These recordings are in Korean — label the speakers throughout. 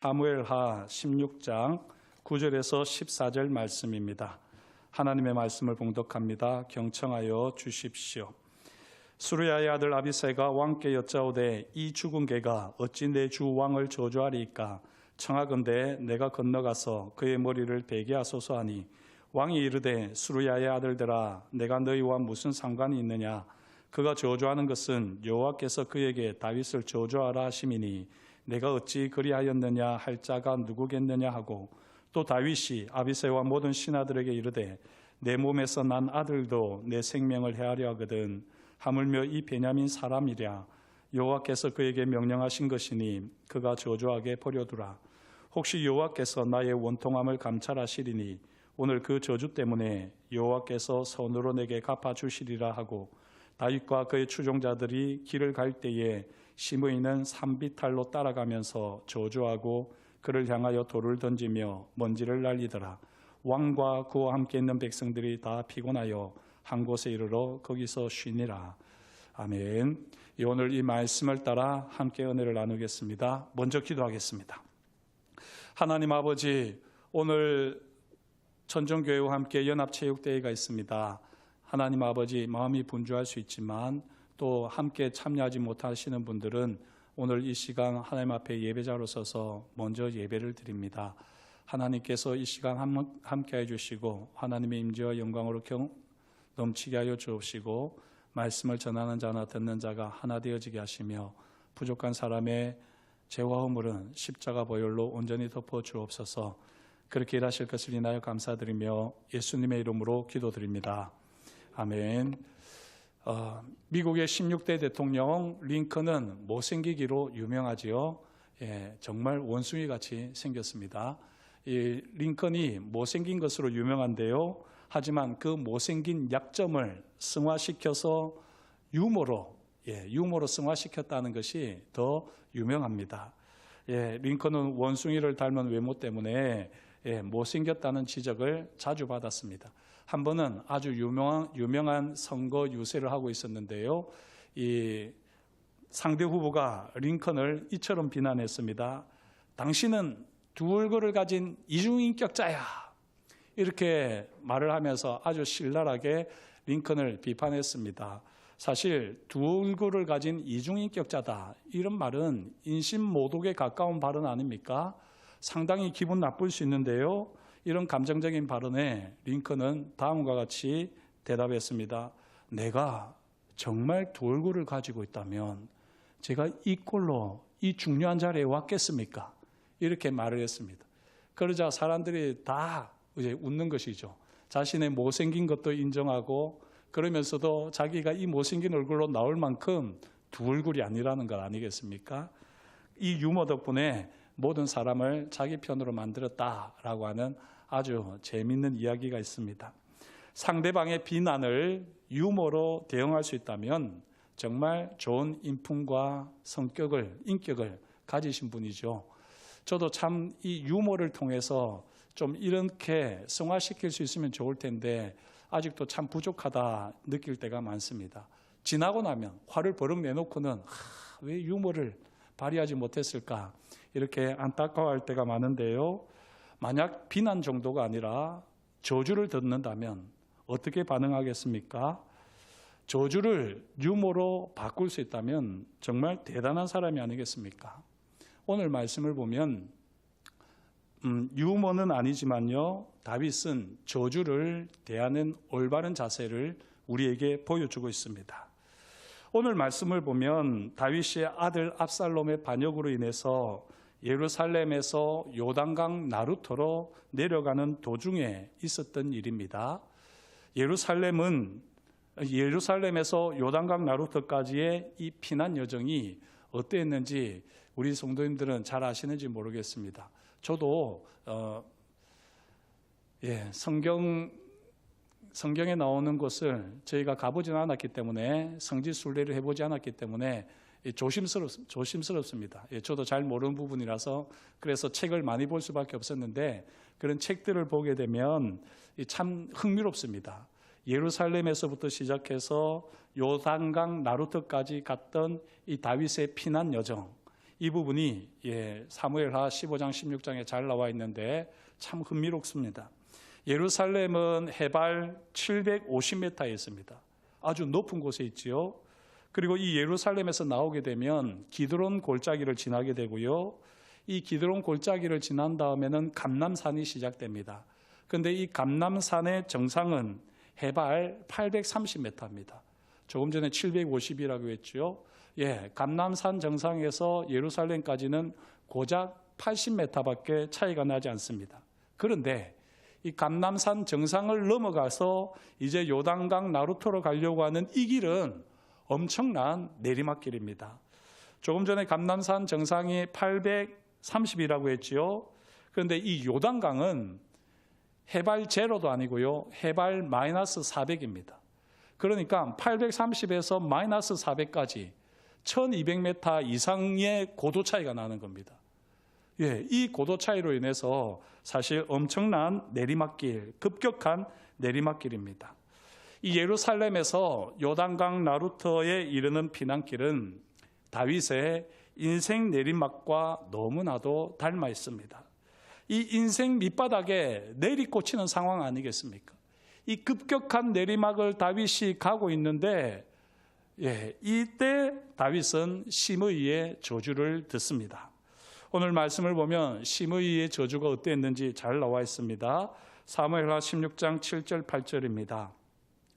Speaker 1: 사무엘하 16장 9절에서 14절 말씀입니다. 하나님의 말씀을 봉독합니다. 경청하여 주십시오. 수르야의 아들 아비새가 왕께 여짜오되 이 죽은 개가 어찌 내 주 왕을 저주하리이까? 청하건대 내가 건너가서 그의 머리를 베게 하소서 하니 왕이 이르되 수르야의 아들들아 내가 너희와 무슨 상관이 있느냐? 그가 저주하는 것은 여호와께서 그에게 다윗을 저주하라 하심이니 내가 어찌 그리하였느냐 할 자가 누구겠느냐 하고 또 다윗이 아비새와 모든 신하들에게 이르되 내 몸에서 난 아들도 내 생명을 해하려 하거든 하물며 이 베냐민 사람이랴 여호와께서 그에게 명령하신 것이니 그가 저주하게 버려두라. 혹시 여호와께서 나의 원통함을 감찰하시리니 오늘 그 저주 때문에 여호와께서 손으로 내게 갚아주시리라 하고 다윗과 그의 추종자들이 길을 갈 때에 시므이는 산비탈로 따라가면서 저주하고 그를 향하여 돌을 던지며 먼지를 날리더라. 왕과 그와 함께 있는 백성들이 다 피곤하여 한 곳에 이르러 거기서 쉬니라. 아멘. 오늘 이 말씀을 따라 함께 은혜를 나누겠습니다. 먼저 기도하겠습니다. 하나님 아버지, 오늘 천정교회와 함께 연합체육대회가 있습니다. 하나님 아버지, 마음이 분주할 수 있지만 또 함께 참여하지 못하시는 분들은 오늘 이 시간 하나님 앞에 예배자로 서서 먼저 예배를 드립니다. 하나님께서 이 시간 함께 해주시고 하나님의 임재와 영광으로 넘치게 하여 주옵시고 말씀을 전하는 자나 듣는 자가 하나 되어지게 하시며 부족한 사람의 죄와 허물은 십자가 보혈로 온전히 덮어 주옵소서. 그렇게 일하실 것을 인하여 감사드리며 예수님의 이름으로 기도드립니다. 아멘. 미국의 16대 대통령 링컨은 못생기기로 유명하지요. 정말 원숭이같이 생겼습니다. 이 링컨이 못생긴 것으로 유명한데요. 하지만 그 못생긴 약점을 승화시켜서 유머로 승화시켰다는 것이 더 유명합니다. 링컨은 원숭이를 닮은 외모 때문에 못생겼다는 지적을 자주 받았습니다. 한 번은 아주 유명한 선거 유세를 하고 있었는데요. 이 상대 후보가 링컨을 이처럼 비난했습니다. 당신은 두 얼굴을 가진 이중인격자야. 이렇게 말을 하면서 아주 신랄하게 링컨을 비판했습니다. 사실 두 얼굴을 가진 이중인격자다. 이런 말은 인신모독에 가까운 발언 아닙니까? 상당히 기분 나쁠 수 있는데요. 이런 감정적인 발언에 링컨은 다음과 같이 대답했습니다. 내가 정말 두 얼굴을 가지고 있다면 제가 이 꼴로 이 중요한 자리에 왔겠습니까? 이렇게 말을 했습니다. 그러자 사람들이 다 이제 웃는 것이죠. 자신의 못생긴 것도 인정하고 그러면서도 자기가 이 못생긴 얼굴로 나올 만큼 두 얼굴이 아니라는 것 아니겠습니까? 이 유머 덕분에 모든 사람을 자기 편으로 만들었다라고 하는 아주 재미있는 이야기가 있습니다. 상대방의 비난을 유머로 대응할 수 있다면 정말 좋은 인품과 인격을 가지신 분이죠. 저도 참 이 유머를 통해서 좀 이렇게 승화시킬 수 있으면 좋을 텐데 아직도 참 부족하다 느낄 때가 많습니다. 지나고 나면 화를 버럭 내놓고는 왜 유머를 발휘하지 못했을까 이렇게 안타까워할 때가 많은데요. 만약 비난 정도가 아니라 저주를 듣는다면 어떻게 반응하겠습니까? 저주를 유머로 바꿀 수 있다면 정말 대단한 사람이 아니겠습니까? 오늘 말씀을 보면 유머는 아니지만요. 다윗은 저주를 대하는 올바른 자세를 우리에게 보여주고 있습니다. 오늘 말씀을 보면 다윗의 아들 압살롬의 반역으로 인해서 예루살렘에서 요단강 나루터로 내려가는 도중에 있었던 일입니다. 예루살렘에서 요단강 나루터까지의 이 피난 여정이 어땠는지 우리 성도님들은 잘 아시는지 모르겠습니다. 저도 성경에 나오는 곳을 저희가 가보지는 않았기 때문에 성지순례를 해보지 않았기 때문에 조심스럽습니다. 저도 잘 모르는 부분이라서 그래서 책을 많이 볼 수밖에 없었는데 그런 책들을 보게 되면 참 흥미롭습니다. 예루살렘에서부터 시작해서 요단강 나루터까지 갔던 이 다윗의 피난 여정, 이 부분이 사무엘하 15장 16장에 잘 나와 있는데 참 흥미롭습니다. 예루살렘은 해발 750m에 있습니다. 아주 높은 곳에 있지요. 그리고 이 예루살렘에서 나오게 되면 기드론 골짜기를 지나게 되고요. 이 기드론 골짜기를 지난 다음에는 감람산이 시작됩니다. 그런데 이 감람산의 정상은 해발 830m입니다. 조금 전에 750이라고 했죠. 감람산 정상에서 예루살렘까지는 고작 80m밖에 차이가 나지 않습니다. 그런데 이 감람산 정상을 넘어가서 이제 요단강 나루토로 가려고 하는 이 길은 엄청난 내리막길입니다. 조금 전에 감람산 정상이 830이라고 했지요. 그런데 이 요단강은 해발 제로도 아니고요. 해발 마이너스 400입니다. 그러니까 830에서 마이너스 400까지 1200m 이상의 고도 차이가 나는 겁니다. 이 고도 차이로 인해서 사실 엄청난 내리막길, 급격한 내리막길입니다. 이 예루살렘에서 요단강 나루터에 이르는 피난길은 다윗의 인생 내리막과 너무나도 닮아 있습니다. 이 인생 밑바닥에 내리꽂히는 상황 아니겠습니까? 이 급격한 내리막을 다윗이 가고 있는데 이때 다윗은 시므이의 저주를 듣습니다. 오늘 말씀을 보면 시므이의 저주가 어땠는지 잘 나와 있습니다. 사무엘하 16장 7절 8절입니다.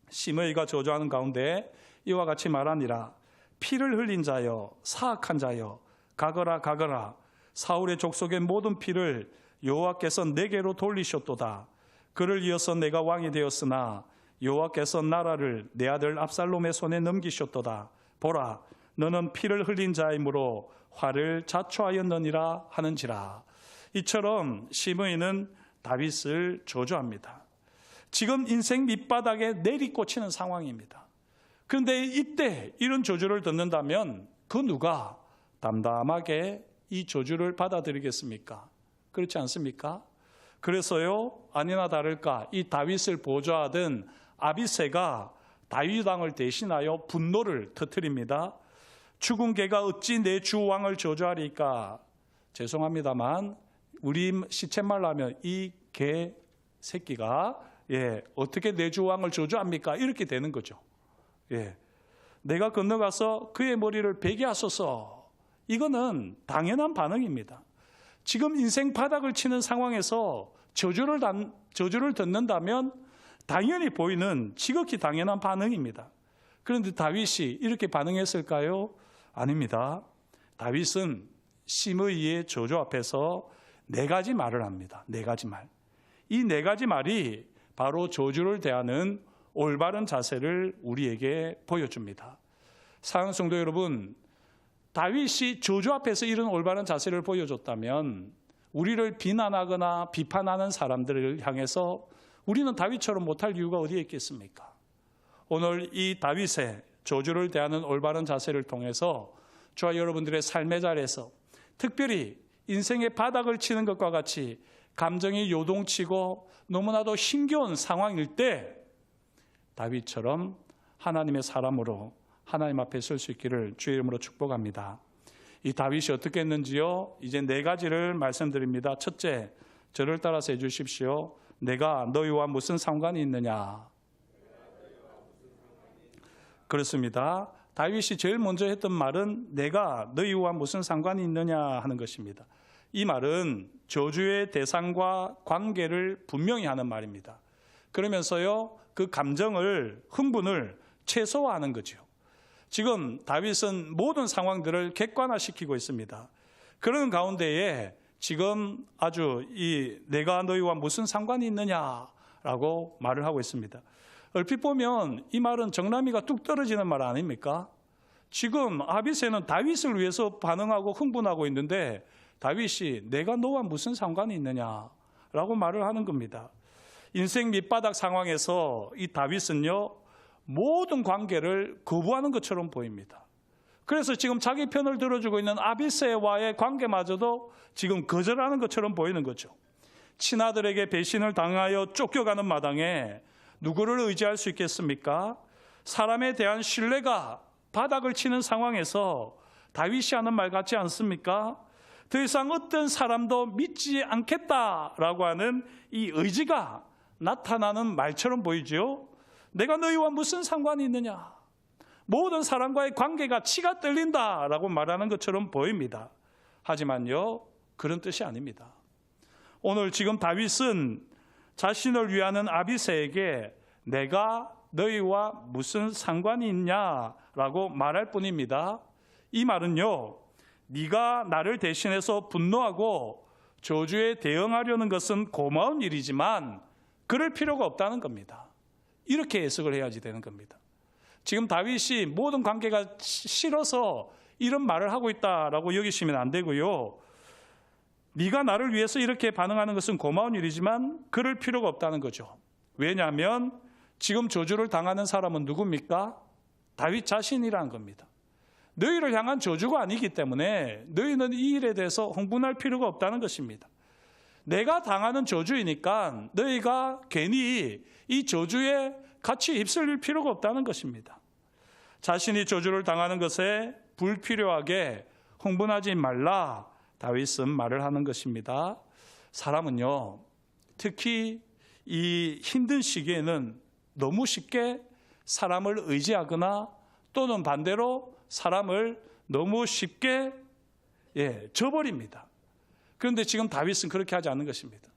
Speaker 1: 시므이가 저주하는 가운데 이와 같이 말하니라. 피를 흘린 자여 사악한 자여 가거라 가거라. 사울의 족속의 모든 피를 여호와께서 내게로 돌리셨도다. 그를 이어서 내가 왕이 되었으나 여호와께서 나라를 내 아들 압살롬의 손에 넘기셨도다. 보라, 너는 피를 흘린 자이므로 화를 자초하였느니라 하는지라. 이처럼 시므이는 다윗을 저주합니다. 지금 인생 밑바닥에 내리꽂히는 상황입니다. 그런데 이때 이런 저주를 듣는다면 그 누가 담담하게 이 저주를 받아들이겠습니까? 그렇지 않습니까? 그래서요, 아니나 다를까 이 다윗을 보좌하던 아비새가 다윗 왕을 대신하여 분노를 터뜨립니다. 죽은 개가 어찌 내 주 왕을 저주하리까? 죄송합니다만 우리 시쳇말로 하면 이 개 새끼가 어떻게 내 주 왕을 저주합니까? 이렇게 되는 거죠. 내가 건너가서 그의 머리를 베게 하소서. 이거는 당연한 반응입니다. 지금 인생 바닥을 치는 상황에서 저주를 듣는다면 당연히 보이는 지극히 당연한 반응입니다. 그런데 다윗이 이렇게 반응했을까요? 아닙니다. 다윗은 시므이의 저주 앞에서 4가지 말을 합니다. 4가지 말. 이 4가지 말이 바로 저주를 대하는 올바른 자세를 우리에게 보여줍니다. 사랑하는 성도 여러분, 다윗이 저주 앞에서 이런 올바른 자세를 보여줬다면 우리를 비난하거나 비판하는 사람들을 향해서 우리는 다윗처럼 못할 이유가 어디에 있겠습니까? 오늘 이 다윗의 저주를 대하는 올바른 자세를 통해서 저와 여러분들의 삶의 자리에서 특별히 인생의 바닥을 치는 것과 같이 감정이 요동치고 너무나도 힘겨운 상황일 때 다윗처럼 하나님의 사람으로 하나님 앞에 설 수 있기를 주의 이름으로 축복합니다. 이 다윗이 어떻게 했는지요? 이제 4가지를 말씀드립니다. 첫째, 저를 따라서 해주십시오. 내가 너희와 무슨 상관이 있느냐? 그렇습니다. 다윗이 제일 먼저 했던 말은 내가 너희와 무슨 상관이 있느냐 하는 것입니다. 이 말은 저주의 대상과 관계를 분명히 하는 말입니다. 그러면서요, 그 감정을, 흥분을 최소화하는 거죠. 지금 다윗은 모든 상황들을 객관화시키고 있습니다. 그런 가운데에 지금 아주 내가 너희와 무슨 상관이 있느냐라고 말을 하고 있습니다. 얼핏 보면 이 말은 정남이가 뚝 떨어지는 말 아닙니까? 지금 아비새는 다윗을 위해서 반응하고 흥분하고 있는데 다윗이 내가 너와 무슨 상관이 있느냐라고 말을 하는 겁니다. 인생 밑바닥 상황에서 이 다윗은요, 모든 관계를 거부하는 것처럼 보입니다. 그래서 지금 자기 편을 들어주고 있는 아비새와의 관계마저도 지금 거절하는 것처럼 보이는 거죠. 친아들에게 배신을 당하여 쫓겨가는 마당에 누구를 의지할 수 있겠습니까? 사람에 대한 신뢰가 바닥을 치는 상황에서 다윗이 하는 말 같지 않습니까? 더 이상 어떤 사람도 믿지 않겠다라고 하는 이 의지가 나타나는 말처럼 보이죠. 내가 너희와 무슨 상관이 있느냐? 모든 사람과의 관계가 치가 떨린다라고 말하는 것처럼 보입니다. 하지만요, 그런 뜻이 아닙니다. 오늘 지금 다윗은 자신을 위하는 아비새에게 내가 너희와 무슨 상관이 있냐라고 말할 뿐입니다. 이 말은요, 네가 나를 대신해서 분노하고 저주에 대응하려는 것은 고마운 일이지만 그럴 필요가 없다는 겁니다. 이렇게 해석을 해야지 되는 겁니다. 지금 다윗이 모든 관계가 싫어서 이런 말을 하고 있다라고 여기시면 안 되고요. 네가 나를 위해서 이렇게 반응하는 것은 고마운 일이지만 그럴 필요가 없다는 거죠. 왜냐하면 지금 저주를 당하는 사람은 누굽니까? 다윗 자신이라는 겁니다. 너희를 향한 저주가 아니기 때문에 너희는 이 일에 대해서 흥분할 필요가 없다는 것입니다. 내가 당하는 저주이니까 너희가 괜히 이 저주에 같이 휩쓸릴 필요가 없다는 것입니다. 자신이 저주를 당하는 것에 불필요하게 흥분하지 말라, 다윗은 말을 하는 것입니다. 사람은요, 특히 이 힘든 시기에는 너무 쉽게 사람을 의지하거나 또는 반대로 사람을 너무 쉽게 저버립니다. 그런데 지금 다윗은 그렇게 하지 않는 것입니다.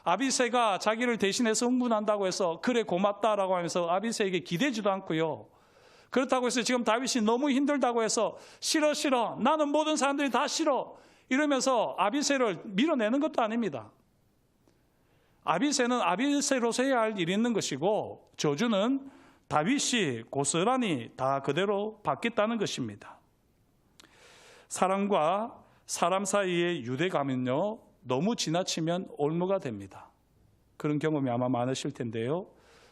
Speaker 1: 아비새가 자기를 대신해서 흥분한다고 해서 그래 고맙다라고 하면서 아비새에게 기대지도 않고요. 그렇다고 해서 지금 다윗이 너무 힘들다고 해서 싫어 나는 모든 사람들이 다 싫어 이러면서 아비새를 밀어내는 것도 아닙니다. 아비새는 아비새로서 해야 할 일이 있는 것이고 저주는 다윗이 고스란히 다 그대로 받겠다는 것입니다. 사람과 사람 사이의 유대감은요, 너무 지나치면 올무가 됩니다. 그런 경험이 아마 많으실 텐데요.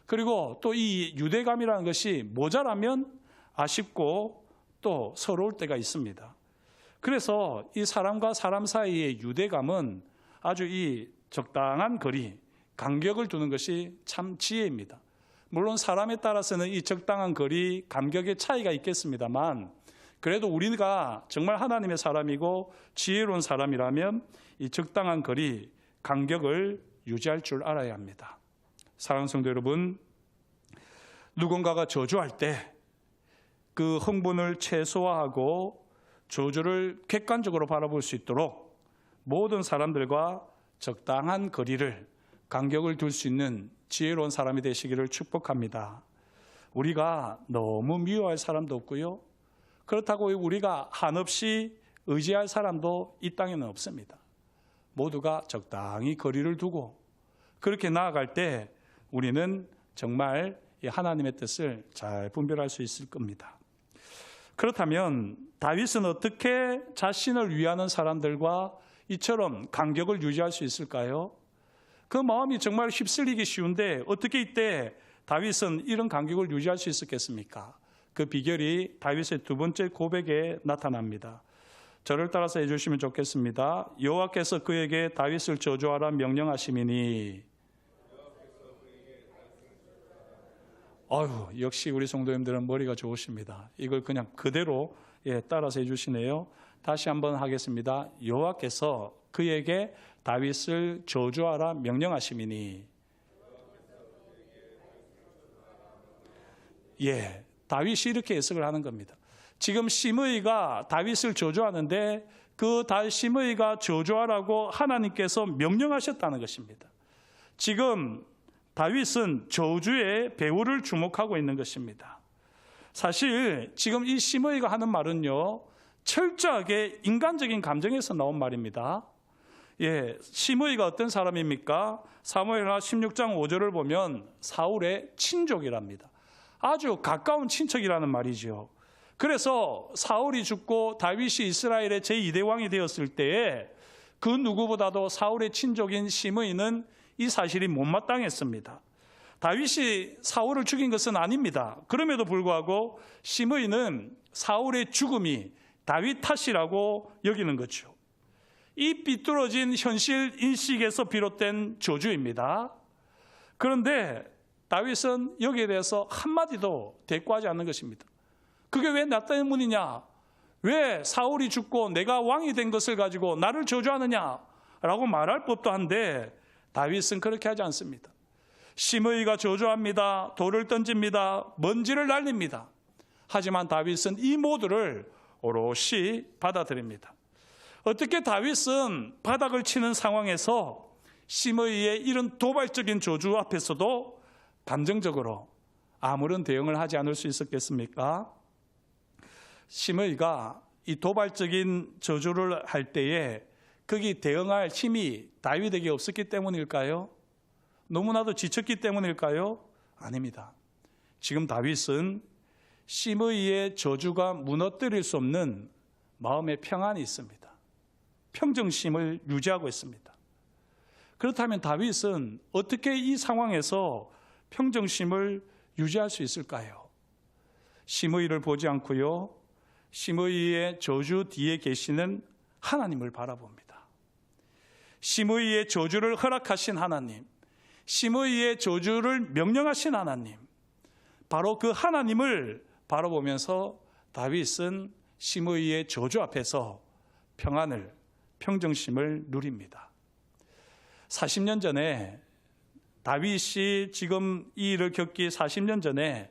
Speaker 1: 그리고 또 이 유대감이라는 것이 모자라면 아쉽고 또 서러울 때가 있습니다. 그래서 이 사람과 사람 사이의 유대감은 아주 이 적당한 거리, 간격을 두는 것이 참 지혜입니다. 물론 사람에 따라서는 이 적당한 거리, 간격의 차이가 있겠습니다만 그래도 우리가 정말 하나님의 사람이고 지혜로운 사람이라면 이 적당한 거리, 간격을 유지할 줄 알아야 합니다. 사랑하는 성도 여러분, 누군가가 저주할 때 그 흥분을 최소화하고 저주를 객관적으로 바라볼 수 있도록 모든 사람들과 적당한 거리를, 간격을 둘 수 있는 지혜로운 사람이 되시기를 축복합니다. 우리가 너무 미워할 사람도 없고요. 그렇다고 우리가 한없이 의지할 사람도 이 땅에는 없습니다. 모두가 적당히 거리를 두고 그렇게 나아갈 때 우리는 정말 하나님의 뜻을 잘 분별할 수 있을 겁니다. 그렇다면 다윗은 어떻게 자신을 위하는 사람들과 이처럼 간격을 유지할 수 있을까요? 그 마음이 정말 휩쓸리기 쉬운데 어떻게 이때 다윗은 이런 간격을 유지할 수 있었겠습니까? 그 비결이 다윗의 두 번째 고백에 나타납니다. 저를 따라서 해주시면 좋겠습니다. 여호와께서 그에게 다윗을 저주하라 명령하시미니. 아유, 역시 우리 성도님들은 머리가 좋으십니다. 이걸 그냥 그대로 따라서 해주시네요. 다시 한번 하겠습니다. 여호와께서 그에게 다윗을 저주하라 명령하시미니. 다윗이 이렇게 해석을 하는 겁니다. 지금 시므이가 다윗을 저주하는데 그 시므이가 저주하라고 하나님께서 명령하셨다는 것입니다. 지금 다윗은 저주의 배후를 주목하고 있는 것입니다. 사실 지금 이 시므이가 하는 말은요, 철저하게 인간적인 감정에서 나온 말입니다. 시므이가 어떤 사람입니까? 사무엘하 16장 5절을 보면 사울의 친족이랍니다. 아주 가까운 친척이라는 말이죠. 그래서 사울이 죽고 다윗이 이스라엘의 제2대 왕이 되었을 때에 그 누구보다도 사울의 친족인 시므이는 이 사실이 못마땅했습니다. 다윗이 사울을 죽인 것은 아닙니다. 그럼에도 불구하고 시므이는 사울의 죽음이 다윗 탓이라고 여기는 거죠. 이 삐뚤어진 현실 인식에서 비롯된 저주입니다. 그런데 다윗은 여기에 대해서 한마디도 대꾸하지 않는 것입니다. 그게 왜 나 때문이냐? 왜 사울이 죽고 내가 왕이 된 것을 가지고 나를 저주하느냐라고 말할 법도 한데 다윗은 그렇게 하지 않습니다. 시므이가 저주합니다. 돌을 던집니다. 먼지를 날립니다. 하지만 다윗은 이 모두를 오롯이 받아들입니다. 어떻게 다윗은 바닥을 치는 상황에서 시므이의 이런 도발적인 저주 앞에서도 감정적으로 아무런 대응을 하지 않을 수 있었겠습니까? 시므이가 이 도발적인 저주를 할 때에 거기 대응할 힘이 다윗에게 없었기 때문일까요? 너무나도 지쳤기 때문일까요? 아닙니다. 지금 다윗은 시므이의 저주가 무너뜨릴 수 없는 마음의 평안이 있습니다. 평정심을 유지하고 있습니다. 그렇다면 다윗은 어떻게 이 상황에서 평정심을 유지할 수 있을까요? 시므이를 보지 않고요, 시므이의 저주 뒤에 계시는 하나님을 바라봅니다. 시므이의 저주를 허락하신 하나님, 시므이의 저주를 명령하신 하나님, 바로 그 하나님을 바라보면서 다윗은 시므이의 저주 앞에서 평안을, 평정심을 누립니다. 40년 전에 다윗이 지금 이 일을 겪기 40년 전에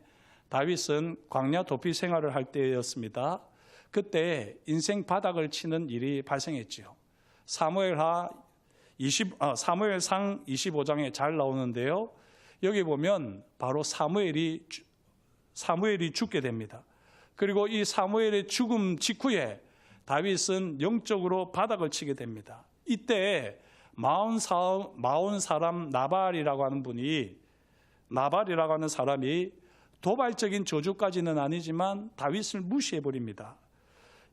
Speaker 1: 다윗은 광야 도피 생활을 할 때였습니다. 그때 인생 바닥을 치는 일이 발생했지요. 사무엘상 25장에 잘 나오는데요. 여기 보면 바로 사무엘이 죽게 됩니다. 그리고 이 사무엘의 죽음 직후에 다윗은 영적으로 바닥을 치게 됩니다. 이때 마온 사람 나발이라고 하는 사람이 도발적인 저주까지는 아니지만 다윗을 무시해버립니다.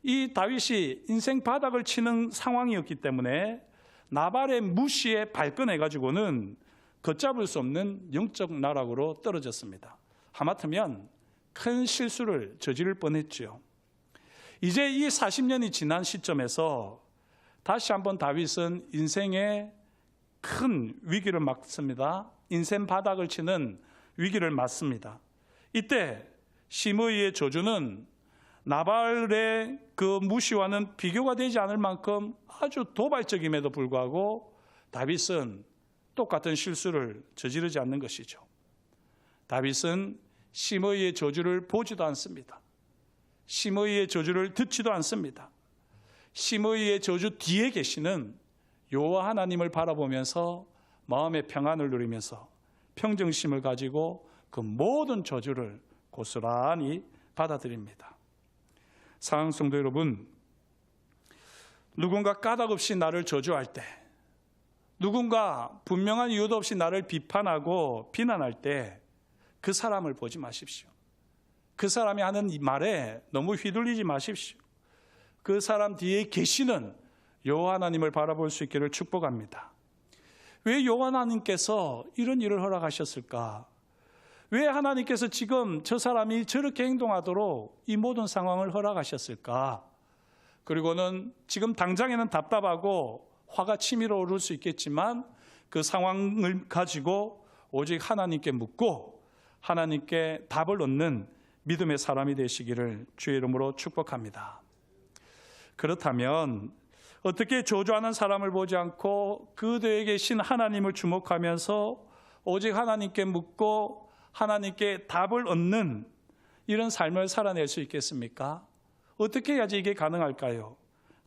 Speaker 1: 이 다윗이 인생 바닥을 치는 상황이었기 때문에 나발의 무시에 발끈해가지고는 걷잡을 수 없는 영적 나락으로 떨어졌습니다. 하마터면 큰 실수를 저지를 뻔했죠. 이제 이 40년이 지난 시점에서 다시 한번 다윗은 인생의 큰 위기를 맞습니다. 인생 바닥을 치는 위기를 맞습니다. 이때 시므이의 저주는 나발의 그 무시와는 비교가 되지 않을 만큼 아주 도발적임에도 불구하고 다윗은 똑같은 실수를 저지르지 않는 것이죠. 다윗은 시므이의 저주를 보지도 않습니다. 시므이의 저주를 듣지도 않습니다. 시므이의 저주 뒤에 계시는 여호와 하나님을 바라보면서 마음의 평안을 누리면서 평정심을 가지고 그 모든 저주를 고스란히 받아들입니다. 사랑하는 성도 여러분, 누군가 까닭없이 나를 저주할 때, 누군가 분명한 이유도 없이 나를 비판하고 비난할 때 그 사람을 보지 마십시오. 그 사람이 하는 말에 너무 휘둘리지 마십시오. 그 사람 뒤에 계시는 여호와 하나님을 바라볼 수 있기를 축복합니다. 왜 여호와 하나님께서 이런 일을 허락하셨을까? 왜 하나님께서 지금 저 사람이 저렇게 행동하도록 이 모든 상황을 허락하셨을까? 그리고는 지금 당장에는 답답하고 화가 치밀어 오를 수 있겠지만 그 상황을 가지고 오직 하나님께 묻고 하나님께 답을 얻는 믿음의 사람이 되시기를 주의 이름으로 축복합니다. 그렇다면 어떻게 저주하는 사람을 보지 않고 그 뒤에 계신 하나님을 주목하면서 오직 하나님께 묻고 하나님께 답을 얻는 이런 삶을 살아낼 수 있겠습니까? 어떻게 해야지 이게 가능할까요?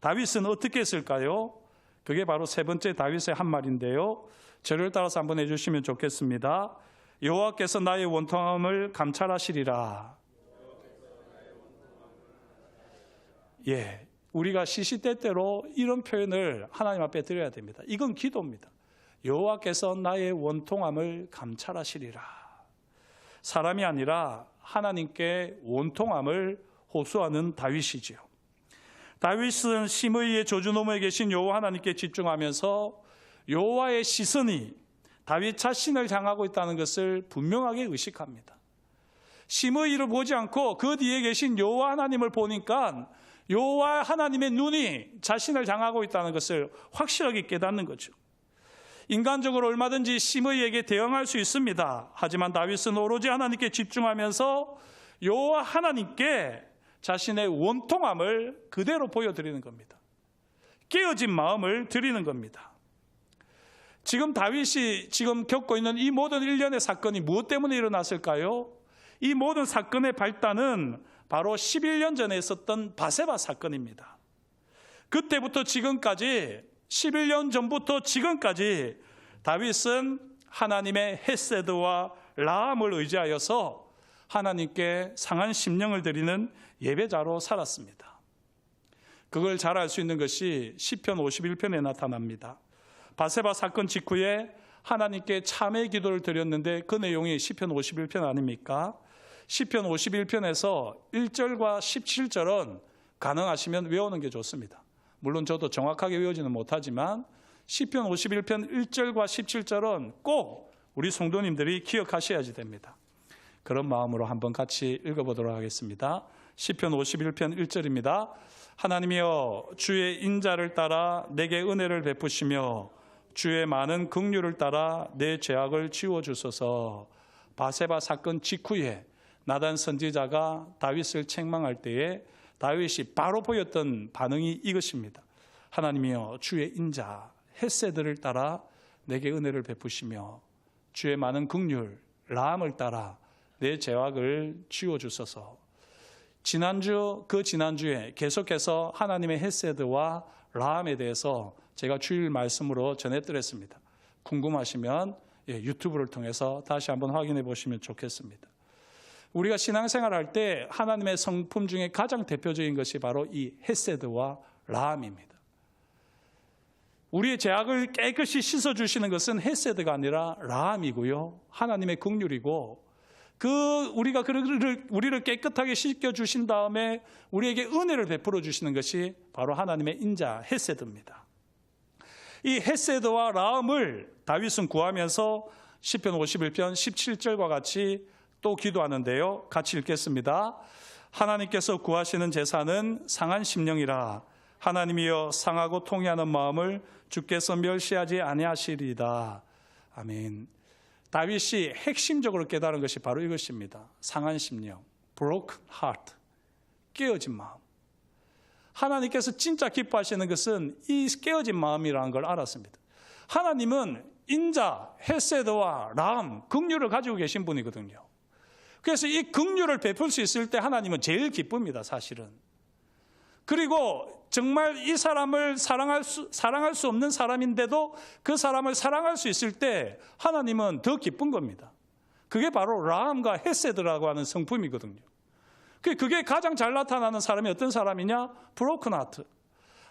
Speaker 1: 다윗은 어떻게 했을까요? 그게 바로 세 번째 다윗의 한 말인데요. 저를 따라서 한번 해주시면 좋겠습니다. 여호와께서 나의 원통함을 감찰하시리라. 예, 우리가 시시때때로 이런 표현을 하나님 앞에 드려야 됩니다. 이건 기도입니다. 여호와께서 나의 원통함을 감찰하시리라. 사람이 아니라 하나님께 원통함을 호소하는 다윗이지요. 다윗은 시므이의 저주노무에 계신 여호와 하나님께 집중하면서 여호와의 시선이 다윗 자신을 향하고 있다는 것을 분명하게 의식합니다. 시므이를 보지 않고 그 뒤에 계신 여호와 하나님을 보니까 여호와 하나님의 눈이 자신을 향하고 있다는 것을 확실하게 깨닫는 거죠. 인간적으로 얼마든지 시므이에게 대응할 수 있습니다. 하지만 다윗은 오로지 하나님께 집중하면서 여호와 하나님께 자신의 원통함을 그대로 보여드리는 겁니다. 깨어진 마음을 드리는 겁니다. 지금 다윗이 지금 겪고 있는 이 모든 일련의 사건이 무엇 때문에 일어났을까요? 이 모든 사건의 발단은 바로 11년 전에 있었던 바세바 사건입니다. 그때부터 지금까지 11년 전부터 지금까지 다윗은 하나님의 헤세드와 라함을 의지하여서 하나님께 상한 심령을 드리는 예배자로 살았습니다. 그걸 잘 알 수 있는 것이 시편 51편에 나타납니다. 바세바 사건 직후에 하나님께 참회 기도를 드렸는데 그 내용이 시편 51편 아닙니까? 시편 51편에서 1절과 17절은 가능하시면 외우는 게 좋습니다. 물론 저도 정확하게 외우지는 못하지만 시편 51편 1절과 17절은 꼭 우리 성도님들이 기억하셔야지 됩니다. 그런 마음으로 한번 같이 읽어보도록 하겠습니다. 시편 51편 1절입니다. 하나님이여 주의 인자를 따라 내게 은혜를 베푸시며 주의 많은 긍휼을 따라 내 죄악을 지워주소서. 바세바 사건 직후에 나단 선지자가 다윗을 책망할 때에 다윗이 바로 보였던 반응이 이것입니다. 하나님이여 주의 인자 헤세드를 따라 내게 은혜를 베푸시며 주의 많은 긍휼 라함을 따라 내 죄악을 지워주소서. 지난주에 계속해서 하나님의 헤세드와 라함에 대해서 제가 주일 말씀으로 전해드렸습니다. 궁금하시면 유튜브를 통해서 다시 한번 확인해 보시면 좋겠습니다. 우리가 신앙생활할 때 하나님의 성품 중에 가장 대표적인 것이 바로 이 헤세드와 라함입니다. 우리의 죄악을 깨끗이 씻어주시는 것은 헤세드가 아니라 라함이고요. 하나님의 긍휼이고 우리가 우리를 깨끗하게 씻겨주신 다음에 우리에게 은혜를 베풀어 주시는 것이 바로 하나님의 인자 헤세드입니다. 이 헤세드와 라함을 다윗은 구하면서 시편 51편 17절과 같이 또 기도하는데요. 같이 읽겠습니다. 하나님께서 구하시는 제사는 상한 심령이라. 하나님이여 상하고 통회하는 마음을 주께서 멸시하지 아니하시리이다. 아멘. 다윗이 핵심적으로 깨달은 것이 바로 이것입니다. 상한 심령, broken heart, 깨어진 마음. 하나님께서 진짜 기뻐하시는 것은 이 깨어진 마음이라는 걸 알았습니다. 하나님은 인자, 헤세드와 라함, 긍휼을 가지고 계신 분이거든요. 그래서 이 긍휼을 베풀 수 있을 때 하나님은 제일 기쁩니다, 사실은. 그리고 정말 이 사람을 사랑할 수 없는 사람인데도 그 사람을 사랑할 수 있을 때 하나님은 더 기쁜 겁니다. 그게 바로 라함과 헤세드라고 하는 성품이거든요. 그게 가장 잘 나타나는 사람이 어떤 사람이냐? 브로큰 하트.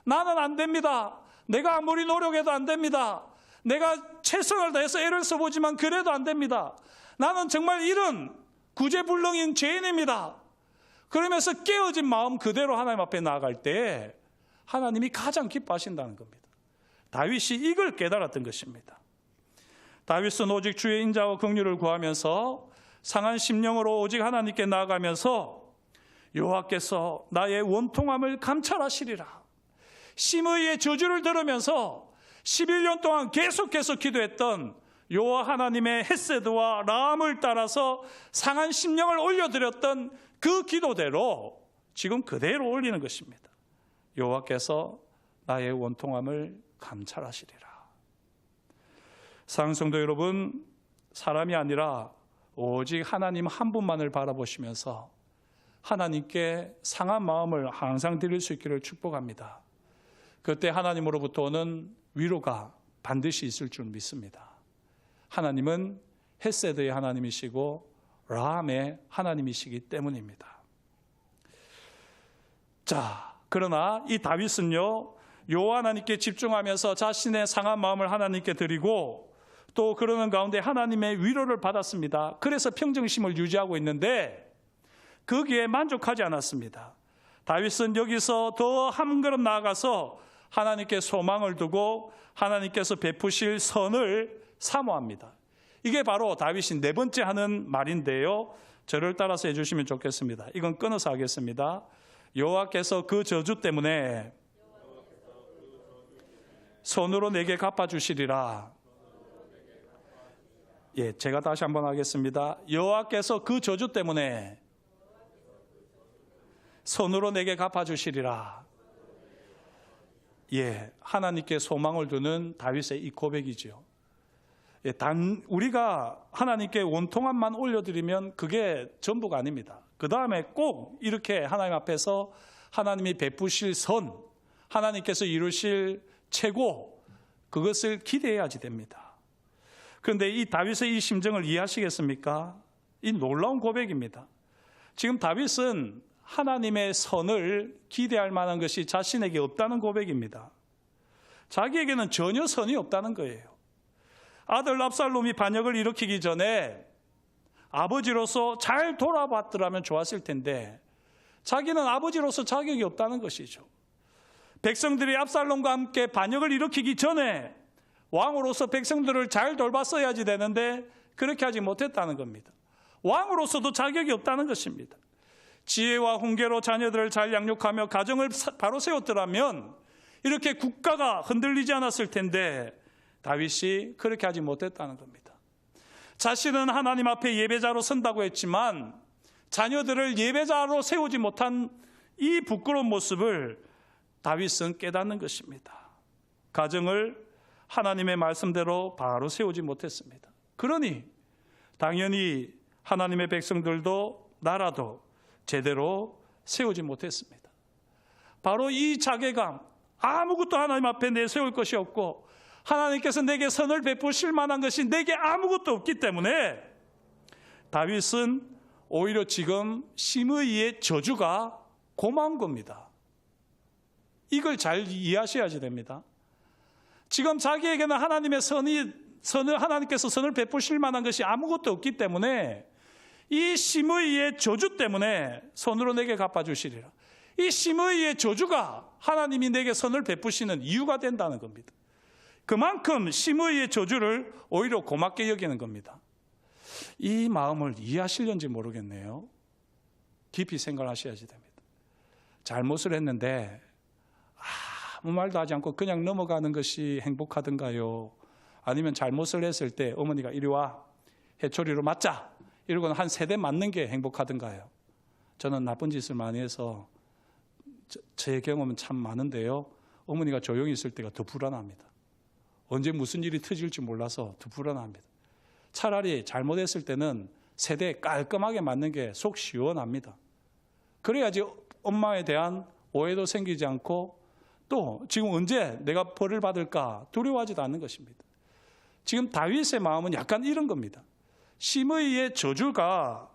Speaker 1: 나는 안 됩니다. 내가 아무리 노력해도 안 됩니다. 내가 최선을 다해서 애를 써보지만 그래도 안 됩니다. 나는 정말 이런 구제불능인 죄인입니다. 그러면서 깨어진 마음 그대로 하나님 앞에 나아갈 때 하나님이 가장 기뻐하신다는 겁니다. 다윗이 이걸 깨달았던 것입니다. 다윗은 오직 주의 인자와 긍휼을 구하면서 상한 심령으로 오직 하나님께 나아가면서 여호와께서 나의 원통함을 감찰하시리라. 심의의 저주를 들으면서 11년 동안 계속해서 기도했던 여호와 하나님의 헤세드와 라함을 따라서 상한 심령을 올려드렸던 그 기도대로 지금 그대로 올리는 것입니다. 여호와께서 나의 원통함을 감찰하시리라. 사랑하는 성도 여러분, 사람이 아니라 오직 하나님 한 분만을 바라보시면서 하나님께 상한 마음을 항상 드릴 수 있기를 축복합니다. 그때 하나님으로부터 오는 위로가 반드시 있을 줄 믿습니다. 하나님은 헤세드의 하나님이시고 라함의 하나님이시기 때문입니다. 자, 그러나 이 다윗은요, 여호와 하나님께 집중하면서 자신의 상한 마음을 하나님께 드리고 또 그러는 가운데 하나님의 위로를 받았습니다. 그래서 평정심을 유지하고 있는데 거기에 만족하지 않았습니다. 다윗은 여기서 더 한 걸음 나아가서 하나님께 소망을 두고 하나님께서 베푸실 선을 사모합니다. 이게 바로 다윗이 네 번째 하는 말인데요. 저를 따라서 해주시면 좋겠습니다. 이건 끊어서 하겠습니다. 여호와께서 그 저주 때문에 손으로 내게 갚아주시리라. 제가 다시 한번 하겠습니다. 여호와께서 그 저주 때문에 선으로 내게 갚아주시리라. 예, 하나님께 소망을 두는 다윗의 이 고백이지요. 예, 단 우리가 하나님께 원통함만 올려드리면 그게 전부가 아닙니다. 그 다음에 꼭 이렇게 하나님 앞에서 하나님이 베푸실 선, 하나님께서 이루실 최고, 그것을 기대해야지 됩니다. 그런데 이 다윗의 이 심정을 이해하시겠습니까? 이 놀라운 고백입니다. 지금 다윗은 하나님의 선을 기대할 만한 것이 자신에게 없다는 고백입니다. 자기에게는 전혀 선이 없다는 거예요. 아들 압살롬이 반역을 일으키기 전에 아버지로서 잘 돌아봤더라면 좋았을 텐데 자기는 아버지로서 자격이 없다는 것이죠. 백성들이 압살롬과 함께 반역을 일으키기 전에 왕으로서 백성들을 잘 돌봤어야지 되는데 그렇게 하지 못했다는 겁니다. 왕으로서도 자격이 없다는 것입니다. 지혜와 훈계로 자녀들을 잘 양육하며 가정을 바로 세웠더라면 이렇게 국가가 흔들리지 않았을 텐데 다윗이 그렇게 하지 못했다는 겁니다. 자신은 하나님 앞에 예배자로 선다고 했지만 자녀들을 예배자로 세우지 못한 이 부끄러운 모습을 다윗은 깨닫는 것입니다. 가정을 하나님의 말씀대로 바로 세우지 못했습니다. 그러니 당연히 하나님의 백성들도 나라도 제대로 세우지 못했습니다. 바로 이 자괴감, 아무것도 하나님 앞에 내세울 것이 없고 하나님께서 내게 선을 베푸실 만한 것이 내게 아무것도 없기 때문에 다윗은 오히려 지금 심의의 저주가 고마운 겁니다. 이걸 잘 이해하셔야지 됩니다. 지금 자기에게는 하나님의 하나님께서 선을 베푸실 만한 것이 아무것도 없기 때문에 이 심의의 저주 때문에 선으로 내게 갚아주시리라. 이 심의의 저주가 하나님이 내게 선을 베푸시는 이유가 된다는 겁니다. 그만큼 심의의 저주를 오히려 고맙게 여기는 겁니다. 이 마음을 이해하시려는지 모르겠네요. 깊이 생각하셔야지 됩니다. 잘못을 했는데 아무 말도 하지 않고 그냥 넘어가는 것이 행복하던가요? 아니면 잘못을 했을 때 어머니가 이리 와, 해초리로 맞자, 이러고는 한 3대 맞는 게 행복하던가요? 저는 나쁜 짓을 많이 해서 제 경험은 참 많은데요, 어머니가 조용히 있을 때가 더 불안합니다. 언제 무슨 일이 터질지 몰라서 더 불안합니다. 차라리 잘못했을 때는 3대 깔끔하게 맞는 게 속 시원합니다. 그래야지 엄마에 대한 오해도 생기지 않고 또 지금 언제 내가 벌을 받을까 두려워하지도 않는 것입니다. 지금 다윗의 마음은 약간 이런 겁니다. 심의의 저주가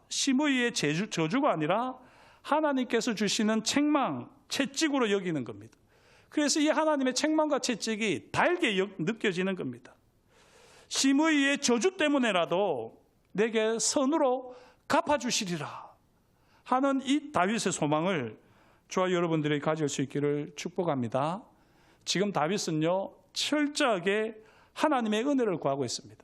Speaker 1: 아니라 하나님께서 주시는 책망, 채찍으로 여기는 겁니다. 그래서 이 하나님의 책망과 채찍이 달게 느껴지는 겁니다. 심의의 저주 때문에라도 내게 선으로 갚아주시리라 하는 이 다윗의 소망을 저와 여러분들이 가질 수 있기를 축복합니다. 지금 다윗은요, 철저하게 하나님의 은혜를 구하고 있습니다.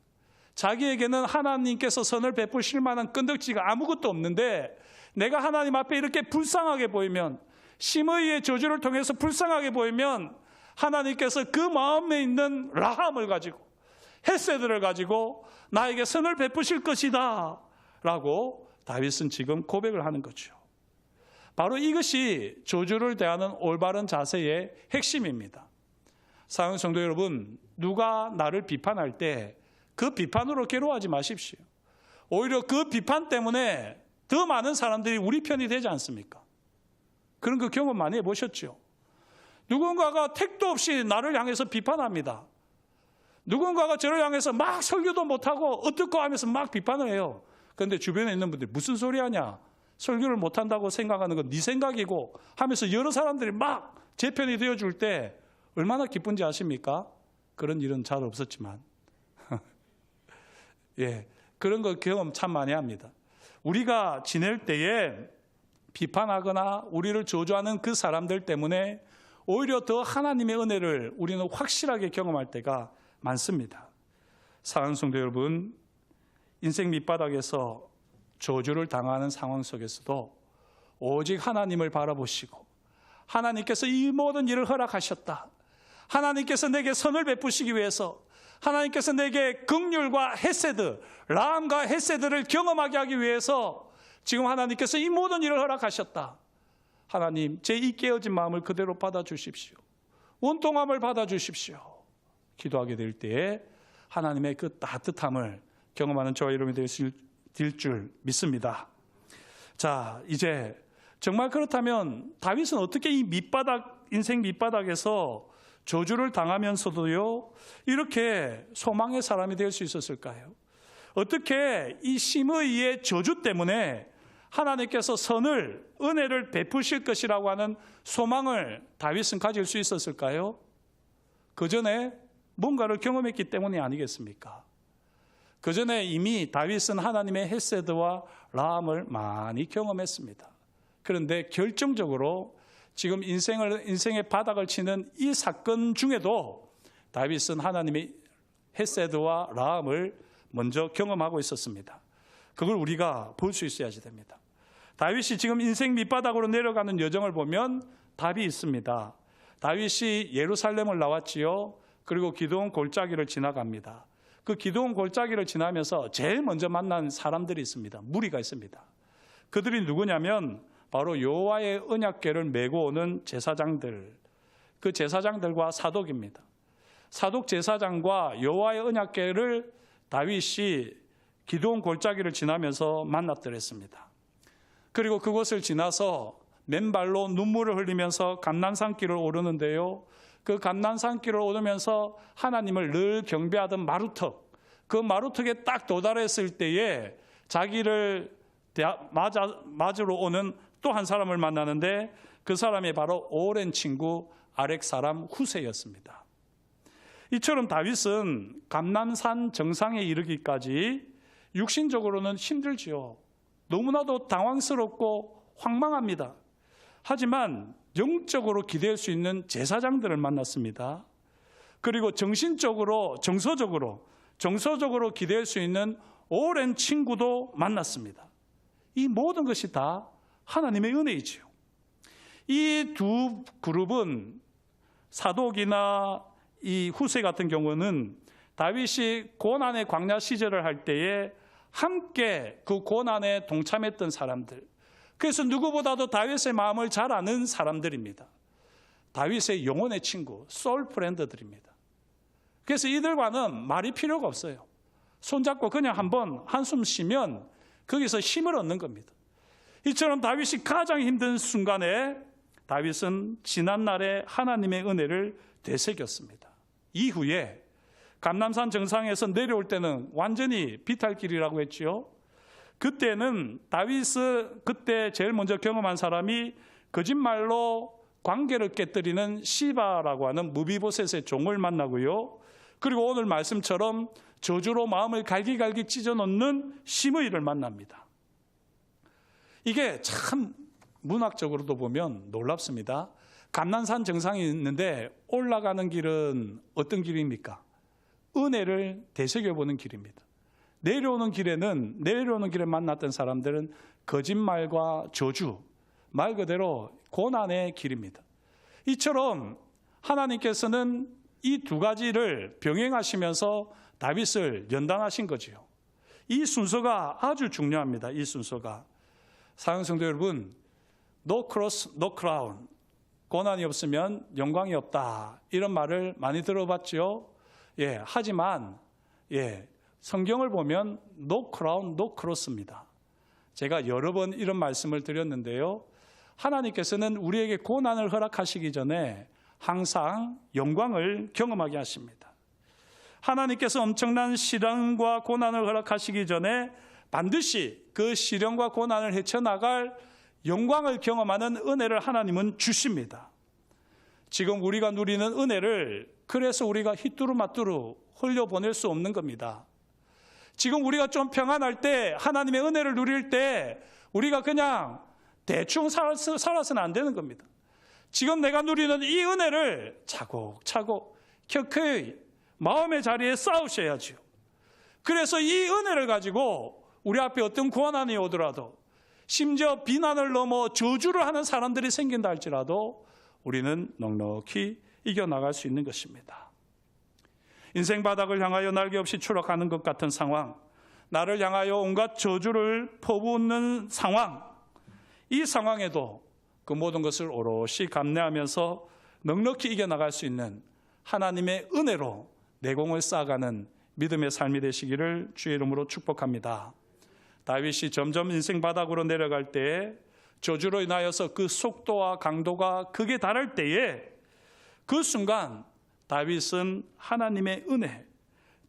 Speaker 1: 자기에게는 하나님께서 선을 베푸실 만한 끈덕지가 아무것도 없는데 내가 하나님 앞에 이렇게 불쌍하게 보이면, 심의의 저주를 통해서 불쌍하게 보이면 하나님께서 그 마음에 있는 라함을 가지고, 헤세드를 가지고 나에게 선을 베푸실 것이다 라고 다윗은 지금 고백을 하는 거죠. 바로 이것이 저주를 대하는 올바른 자세의 핵심입니다. 사랑하는 성도 여러분, 누가 나를 비판할 때 그 비판으로 괴로워하지 마십시오. 오히려 그 비판 때문에 더 많은 사람들이 우리 편이 되지 않습니까? 그런 그 경험 많이 해보셨죠? 누군가가 택도 없이 나를 향해서 비판합니다. 누군가가 저를 향해서 막 설교도 못하고 어떻고 하면서 막 비판을 해요. 그런데 주변에 있는 분들이 무슨 소리 하냐, 설교를 못한다고 생각하는 건 네 생각이고 하면서 여러 사람들이 막 제 편이 되어줄 때 얼마나 기쁜지 아십니까? 그런 일은 잘 없었지만 예, 그런 거 경험 참 많이 합니다. 우리가 지낼 때에 비판하거나 우리를 저주하는 그 사람들 때문에 오히려 더 하나님의 은혜를 우리는 확실하게 경험할 때가 많습니다. 사랑하는 성도 여러분, 인생 밑바닥에서 저주를 당하는 상황 속에서도 오직 하나님을 바라보시고 하나님께서 이 모든 일을 허락하셨다, 하나님께서 내게 선을 베푸시기 위해서, 하나님께서 내게 긍휼과 헤세드, 라함과 헤세드를 경험하게 하기 위해서 지금 하나님께서 이 모든 일을 허락하셨다 하나님, 제 이 깨어진 마음을 그대로 받아주십시오. 원통함을 받아주십시오. 기도하게 될 때에 하나님의 그 따뜻함을 경험하는 저와 여러분이 될 줄 믿습니다. 자, 이제 정말 그렇다면 다윗은 어떻게 이 인생 밑바닥에서 저주를 당하면서도요, 이렇게 소망의 사람이 될 수 있었을까요? 어떻게 이 심의의 저주 때문에 하나님께서 은혜를 베푸실 것이라고 하는 소망을 다윗은 가질 수 있었을까요? 그 전에 뭔가를 경험했기 때문이 아니겠습니까? 그 전에 이미 다윗은 하나님의 헤세드와 라함을 많이 경험했습니다. 그런데 결정적으로 지금 인생의 바닥을 치는 이 사건 중에도 다윗은 하나님의 헤세드와 라함을 먼저 경험하고 있었습니다. 그걸 우리가 볼 수 있어야지 됩니다. 다윗이 지금 인생 밑바닥으로 내려가는 여정을 보면 답이 있습니다. 다윗이 예루살렘을 나왔지요. 그리고 기드온 골짜기를 지나갑니다. 그 기드온 골짜기를 지나면서 제일 먼저 만난 사람들이 있습니다. 무리가 있습니다. 그들이 누구냐면 바로 여호와의 언약궤를 메고 오는 제사장들, 그 제사장들과 사독입니다. 사독 제사장과 여호와의 언약궤를 다윗이 기드온 골짜기를 지나면서 만났더랬습니다. 그리고 그곳을 지나서 맨발로 눈물을 흘리면서 감난산길을 오르는데요. 그 감난산길을 오르면서 하나님을 늘 경배하던 마루턱, 그 마루턱에 딱 도달했을 때에 자기를 맞으러 오는 또 한 사람을 만나는데 그 사람이 바로 오랜 친구 아렉 사람 후세였습니다. 이처럼 다윗은 감난산 정상에 이르기까지 육신적으로는 힘들지요. 너무나도 당황스럽고 황망합니다. 하지만 영적으로 기댈 수 있는 제사장들을 만났습니다. 그리고 정서적으로 기댈 수 있는 오랜 친구도 만났습니다. 이 모든 것이 다 하나님의 은혜이지요. 이 두 그룹은 사독이나 이 후세 같은 경우는 다윗이 고난의 광야 시절을 할 때에 함께 그 고난에 동참했던 사람들, 그래서 누구보다도 다윗의 마음을 잘 아는 사람들입니다. 다윗의 영혼의 친구, 소울 프렌드들입니다. 그래서 이들과는 말이 필요가 없어요. 손잡고 그냥 한번 한숨 쉬면 거기서 힘을 얻는 겁니다. 이처럼 다윗이 가장 힘든 순간에 다윗은 지난날에 하나님의 은혜를 되새겼습니다. 이후에 감람산 정상에서 내려올 때는 완전히 비탈길이라고 했지요. 그때는 그때 제일 먼저 경험한 사람이 거짓말로 관계를 깨뜨리는 시바라고 하는 무비보셋의 종을 만나고요. 그리고 오늘 말씀처럼 저주로 마음을 갈기갈기 찢어놓는 심의를 만납니다. 이게 참 문학적으로도 보면 놀랍습니다. 감난산 정상이 있는데 올라가는 길은 어떤 길입니까? 은혜를 되새겨보는 길입니다. 내려오는 길에 만났던 사람들은 거짓말과 저주, 말 그대로 고난의 길입니다. 이처럼 하나님께서는 이 두 가지를 병행하시면서 다윗을 연단하신 거지요. 이 순서가 아주 중요합니다. 이 순서가. 사랑하는 성도 여러분, No cross, no crown. 고난이 없으면 영광이 없다. 이런 말을 많이 들어봤죠. 하지만 성경을 보면 no crown, no cross입니다. 제가 여러 번 이런 말씀을 드렸는데요. 하나님께서는 우리에게 고난을 허락하시기 전에 항상 영광을 경험하게 하십니다. 하나님께서 엄청난 시련과 고난을 허락하시기 전에 반드시 그 시련과 고난을 헤쳐나갈 영광을 경험하는 은혜를 하나님은 주십니다. 지금 우리가 누리는 은혜를 그래서 우리가 휘뚜루마뚜루 흘려보낼 수 없는 겁니다. 지금 우리가 좀 평안할 때, 하나님의 은혜를 누릴 때 우리가 그냥 대충 살아서는 안 되는 겁니다. 지금 내가 누리는 이 은혜를 차곡차곡 켜켜이 마음의 자리에 쌓으셔야죠. 그래서 이 은혜를 가지고 우리 앞에 어떤 고난이 오더라도, 심지어 비난을 넘어 저주를 하는 사람들이 생긴다 할지라도 우리는 넉넉히 이겨나갈 수 있는 것입니다. 인생 바닥을 향하여 날개 없이 추락하는 것 같은 상황, 나를 향하여 온갖 저주를 퍼붓는 상황, 이 상황에도 그 모든 것을 오롯이 감내하면서 넉넉히 이겨나갈 수 있는 하나님의 은혜로 내공을 쌓아가는 믿음의 삶이 되시기를 주의 이름으로 축복합니다. 다윗이 점점 인생 바닥으로 내려갈 때에 저주로 인하여서 그 속도와 강도가 극에 달할 때에 그 순간 다윗은 하나님의 은혜,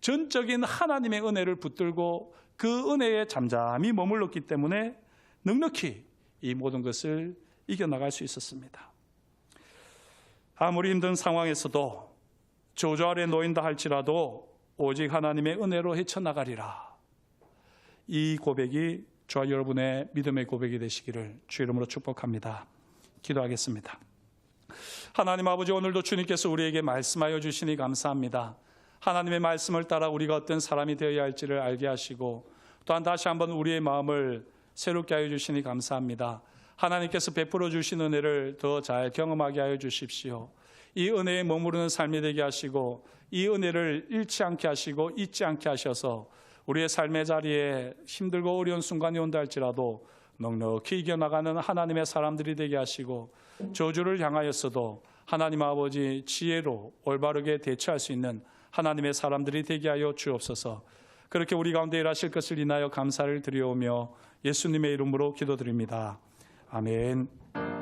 Speaker 1: 전적인 하나님의 은혜를 붙들고 그 은혜에 잠잠히 머물렀기 때문에 넉넉히 이 모든 것을 이겨나갈 수 있었습니다. 아무리 힘든 상황에서도 저주 아래 놓인다 할지라도 오직 하나님의 은혜로 헤쳐나가리라. 이 고백이 저와 여러분의 믿음의 고백이 되시기를 주 이름으로 축복합니다. 기도하겠습니다. 하나님 아버지, 오늘도 주님께서 우리에게 말씀하여 주시니 감사합니다. 하나님의 말씀을 따라 우리가 어떤 사람이 되어야 할지를 알게 하시고 또한 다시 한번 우리의 마음을 새롭게 하여 주시니 감사합니다. 하나님께서 베풀어 주신 은혜를 더 잘 경험하게 하여 주십시오. 이 은혜에 머무르는 삶이 되게 하시고 이 은혜를 잃지 않게 하시고 잊지 않게 하셔서 우리의 삶의 자리에 힘들고 어려운 순간이 온다 할지라도 넉넉히 이겨나가는 하나님의 사람들이 되게 하시고 저주를 향하였어도 하나님 아버지 지혜로 올바르게 대처할 수 있는 하나님의 사람들이 되게 하여 주옵소서. 그렇게 우리 가운데 일하실 것을 인하여 감사를 드리오며 예수님의 이름으로 기도드립니다. 아멘.